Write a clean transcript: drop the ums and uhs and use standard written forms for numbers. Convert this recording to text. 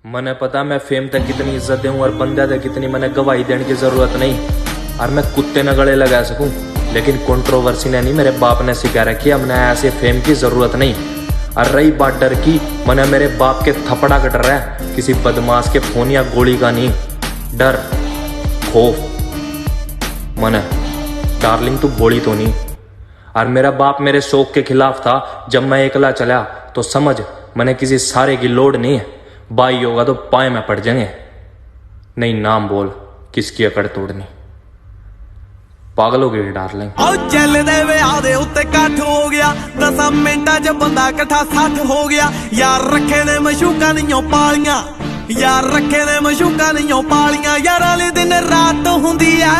मने पता मैं फेम तक कितनी इज्जत दूं और बंदे तक कितनी मने गवाही देने की जरूरत नहीं। और मैं कुत्ते न गले लगा सकूं, लेकिन कंट्रोवर्सी ने नहीं, मेरे बाप ने सिखा रखी है, हमने ऐसे फेम की जरूरत नहीं। और रही बात डर की, मने मेरे बाप के थपड़ा का डर है, किसी बदमाश के फोन या गोली का नहीं। डर खौफ मने डार्लिंग तू बोली तो नहीं। और मेरा बाप मेरे शौक के खिलाफ था। जब मैं एकला चला तो समझ मैंने किसी सारे की लोड नहीं है। बाई होगा तो पाए में पड़ जाएंगे। नहीं नाम बोल किसकी अकड़ तोड़नी। पागल हो गई डार्लिंग। चल दे वे आदे उत्ते कट हो गया, 10 मिनटां च बंदा कट्ठा 60 हो गया। यार रखे ने मशूका नहीं पालियां, यार रखे ने मशूका नहीं पालियां। यार वाले दिन रात हुंदी ऐ।